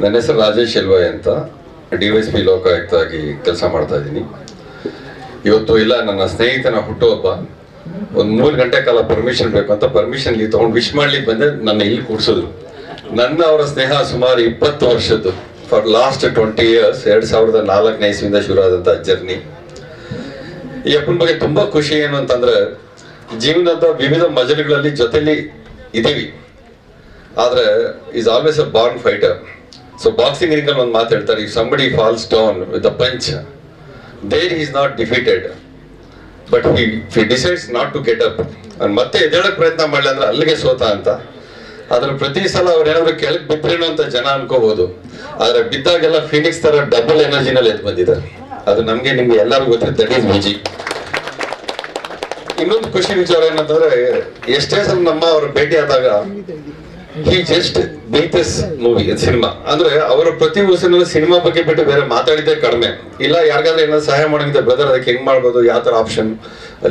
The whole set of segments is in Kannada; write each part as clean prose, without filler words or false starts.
ನನ್ನ ಹೆಸರು ರಾಜೇಶ್ ಎಲ್ವಾಯ್ ಅಂತ, DYSP ಲೋಕಾಯುಕ್ತ ಆಗಿ ಕೆಲಸ ಮಾಡ್ತಾ ಇದ್ದೀನಿ. ಇವತ್ತು ಇಲ್ಲ ನನ್ನ ಸ್ನೇಹಿತನ ಹುಟ್ಟುಹಬ್ಬ, ಒಂದು 3 ಗಂಟೆ ಕಾಲ ಪರ್ಮಿಷನ್ ಬೇಕು ಅಂತ ಪರ್ಮಿಷನ್ ಲೀವ್ ತಗೊಂಡು ವಿಶ್ ಮಾಡ್ಲಿಕ್ಕೆ ಬಂದೆ. ನನ್ನ ಇಲ್ಲಿ ಕೂರಿಸಿದ್ರು. ನನ್ನ ಅವರ ಸ್ನೇಹ ಸುಮಾರು 20 ವರ್ಷದ್ದು, ಫಾರ್ ಲಾಸ್ಟ್ 20 years, 2004ನೇ ಇಸ್ವಿಯಿಂದ ಶುರು ಆದಂತ ಜರ್ನಿ. ಈ ಅಪ್ಪನ ಬಗ್ಗೆ ತುಂಬಾ ಖುಷಿ ಏನು ಅಂತಂದ್ರೆ, ಜೀವನದ ವಿವಿಧ ಮಜಲುಗಳಲ್ಲಿ ಜೊತೆಲಿ ಇದೀವಿ, ಆದ್ರೆ is always a born fighter. So boxing ring ಅಲ್ಲಿ ಒಂದು ಮಾತು ಹೇಳ್ತಾರೆ, if somebody falls down with a punch, there is not defeated, but he decides not to get up. ಅವ್ನು ಮತ್ತೆ ಎದ್ದೇಳಕ್ ಪ್ರಯತ್ನ ಮಾಡಲಿ ಅಂದ್ರೆ ಅಲ್ಲಿಗೆ ಸೋತ ಅಂತ. ಆದ್ರೆ ಪ್ರತಿ ಸಲ ಅವ್ರೇನಾದ್ರು ಕೆಳಗೆ ಬಿದ್ರೇನೋ ಅಂತ ಜನ ಅನ್ಕೋಬಹುದು, ಆದ್ರೆ ಬಿದ್ದಾಗೆಲ್ಲ ಫಿನಿಕ್ಸ್ ತರ ಡಬಲ್ ಎನರ್ಜಿನಲ್ಲಿ ಎದ್ದು ಬಂದಿದ್ದಾರೆ. ಅದು ನಮ್ಗೆ ನಿಮ್ಗೆ ಎಲ್ಲರಿಗೂ ಗೊತ್ತಿದೆ, ದಟ್ ಈಸ್ ವಿಜಿ. ಇನ್ನೊಂದು ಖುಷಿ ವಿಚಾರ ಏನಂತಂದ್ರೆ, ಎಷ್ಟೇ ಸಲ ನಮ್ಮ ಅವ್ರ ಭೇಟಿ ಆದಾಗ he just beat this movie, cinema ಅಂದ್ರೆ ಅವರ ಪ್ರತಿ ಉಸಿನಲ್ಲಿ ಸಿನಿಮಾ ಬಗ್ಗೆ ಬಿಟ್ಟು ಬೇರೆ ಮಾತಾಡಿದ್ದೇ ಕಡಿಮೆ. ಇಲ್ಲ ಯಾರಿಗಾದ್ರೆ ಏನಾದ್ರು ಸಹಾಯ ಮಾಡೋಂಗಿದೆ, ಬ್ರದರ್ ಅದಕ್ಕೆ ಹೆಂಗ್ ಮಾಡ್ಬೋದು, ಯಾವ ತರ ಆಪ್ಷನ್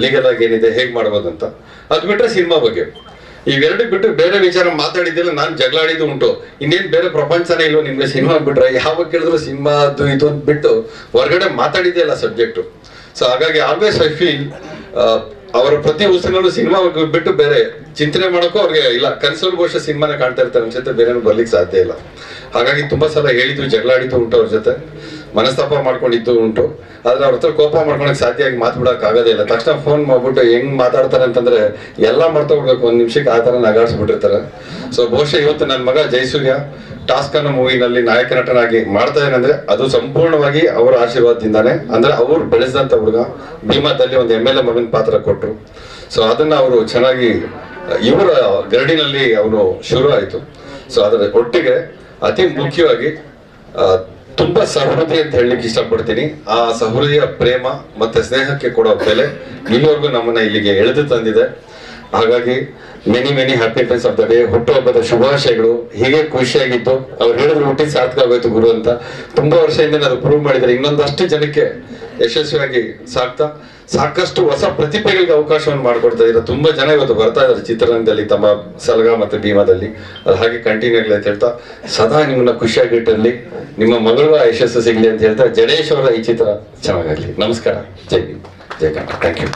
ಲೀಗಲ್ ಆಗಿ ಏನಿದೆ, ಹೇಗ್ ಮಾಡ್ಬೋದು ಅಂತ. ಅದ್ ಬಿಟ್ರೆ ಸಿನಿಮಾ ಬಗ್ಗೆ ಇವೆರಡು ಬಿಟ್ಟು ಬೇರೆ ವಿಚಾರ ಮಾತಾಡಿದ್ದಿಲ್ಲ. ನಾನು ಜಗಳ ಆಡಿದ್ದು ಉಂಟು, ಇನ್ನೇನ್ ಬೇರೆ ಪ್ರಪಂಚನೇ ಇಲ್ವೋ ನಿಮ್ಗೆ ಸಿನಿಮಾ ಬಿಟ್ರೆ. ಯಾವಾಗ ಕೇಳಿದ್ರು ಸಿನಿಮಾ ಅದು ಇದು ಅಂತ ಬಿಟ್ಟು ಹೊರಗಡೆ ಮಾತಾಡಿದ್ದೇ ಇಲ್ಲ ಸಬ್ಜೆಕ್ಟ್. ಸೊ ಹಾಗಾಗಿ ಆಲ್ವೇಸ್ ಐ ಫೀಲ್ ಅವರ ಪ್ರತಿ ಉಸಿನಲ್ಲೂ ಸಿನಿಮಾ ಬಿಟ್ಟು ಬೇರೆ ಚಿಂತನೆ ಮಾಡೋಕ್ಕೂ ಅವ್ರಿಗೆ ಇಲ್ಲ. ಕನ್ಸೋಲ್ ಬಹುಶಃ ಸಿನಿಮಾನೇ ಕಾಣ್ತಾ ಇರ್ತಾರೆ ಅನ್ಸುತ್ತೆ, ಬೇರೆ ಬರ್ಲಿಕ್ಕೆ ಸಾಧ್ಯ ಇಲ್ಲ. ಹಾಗಾಗಿ ತುಂಬಾ ಸಲ ಹೇಳಿದ್ದು, ಜಗಳ ಆಡಿದ್ದು ಉಂಟು, ಅವ್ರ ಜೊತೆ ಮನಸ್ತಾಪ ಮಾಡ್ಕೊಂಡಿದ್ದು ಉಂಟು. ಆದ್ರೆ ಅವ್ರ ಹತ್ರ ಕೋಪ ಮಾಡ್ಕೊಳಕ್ ಸಾಧ್ಯ ಆಗಿ ಮಾತಾಡಕ್ ಆಗೋದೇ ಇಲ್ಲ. ತಕ್ಷಣ ಫೋನ್ ಮಾಡ್ಬಿಟ್ಟು ಹೆಂಗ್ ಮಾತಾಡ್ತಾರೆ ಅಂತಂದ್ರೆ ಎಲ್ಲ ಮರ್ತೋಗ್ಬೇಕು, 1 ನಿಮಿಷಕ್ಕೆ ಆ ತರ ನಗಾಡ್ಸ್ಬಿಟ್ಟಿರ್ತಾರೆ. ಸೊ ಬಹುಶಃ ಇವತ್ತು ನನ್ನ ಮಗ ಜಯಸೂರ್ಯ ಟಾಸ್ಕ್ ಅನ್ನೋ ಮೂವಿನಲ್ಲಿ ನಾಯಕ ನಟನಾಗಿ ಮಾಡ್ತಾ ಏನಂದ್ರೆ ಅದು ಸಂಪೂರ್ಣವಾಗಿ ಅವರ ಆಶೀರ್ವಾದದಿಂದಾನೆ. ಅಂದ್ರೆ ಅವ್ರು ಬೆಳೆಸಿದಂತ ಹುಡುಗ, ಭೀಮಾದಲ್ಲಿ ಒಂದು MLA ಮಗನ ಪಾತ್ರ ಕೊಟ್ರು. ಸೊ ಅದನ್ನ ಅವರು ಚೆನ್ನಾಗಿ ಇವರ ಗರಡಿನಲ್ಲಿ ಅವನು ಶುರು ಆಯ್ತು. ಸೊ ಅದರ ಒಟ್ಟಿಗೆ ಅತಿ ಮುಖ್ಯವಾಗಿ ತುಂಬಾ ಸಹೃದಯ ಅಂತ ಹೇಳಲಿಕ್ಕೆ ಇಷ್ಟಪಡ್ತೀನಿ. ಆ ಸಹೃದಯ ಪ್ರೇಮ ಮತ್ತೆ ಸ್ನೇಹಕ್ಕೆ ಕೊಡೋ ಬೆಲೆ ಇಲ್ಲಿವರೆಗೂ ನಮ್ಮನ್ನ ಇಲ್ಲಿಗೆ ಎಳೆದು ತಂದಿದೆ. ಹಾಗಾಗಿ many happy returns of the day, ಹುಟ್ಟುಹಬ್ಬದ ಶುಭಾಶಯಗಳು. ಹೀಗೆ ಖುಷಿಯಾಗಿತ್ತು. ಅವ್ರು ಹೇಳಿದ್ರು ಹುಟ್ಟಿದ ಸಾರ್ಥಕ ಆಗೋಯ್ತು ಗುರು ಅಂತ. ತುಂಬಾ ವರ್ಷದಿಂದ ಅದು ಪ್ರೂವ್ ಮಾಡಿದ್ದಾರೆ. ಇನ್ನೊಂದಷ್ಟು ಜನಕ್ಕೆ ಯಶಸ್ವಿಯಾಗಿ ಸಾಕಷ್ಟು ಹೊಸ ಪ್ರತಿಭೆಗಳಿಗೆ ಅವಕಾಶವನ್ನು ಮಾಡಿಕೊಡ್ತಾ ಇದ್ದಾರೆ. ತುಂಬಾ ಜನ ಇವತ್ತು ಬರ್ತಾ ಇದ್ದಾರೆ ಚಿತ್ರರಂಗದಲ್ಲಿ, ತಮ್ಮ ಸಲಗ ಮತ್ತೆ ಭೀಮಾದಲ್ಲಿ. ಅದು ಹಾಗೆ ಕಂಟಿನ್ಯೂ ಆಗಲಿ ಅಂತ ಹೇಳ್ತಾ, ಸದಾ ನಿಮ್ಮನ್ನ ಖುಷಿಯಾಗಿಟ್ಟಲ್ಲಿ, ನಿಮ್ಮ ಮಗಳು ಯಶಸ್ಸು ಸಿಗ್ಲಿ ಅಂತ ಹೇಳ್ತಾ, ಜಡೇಶ್ ಅವರ ಈ ಚಿತ್ರ ಚೆನ್ನಾಗಾಗ್ಲಿ. ನಮಸ್ಕಾರ. ಜೈ ಭೀಮ್, ಜೈ ಕನ್ನಡ. Thank you.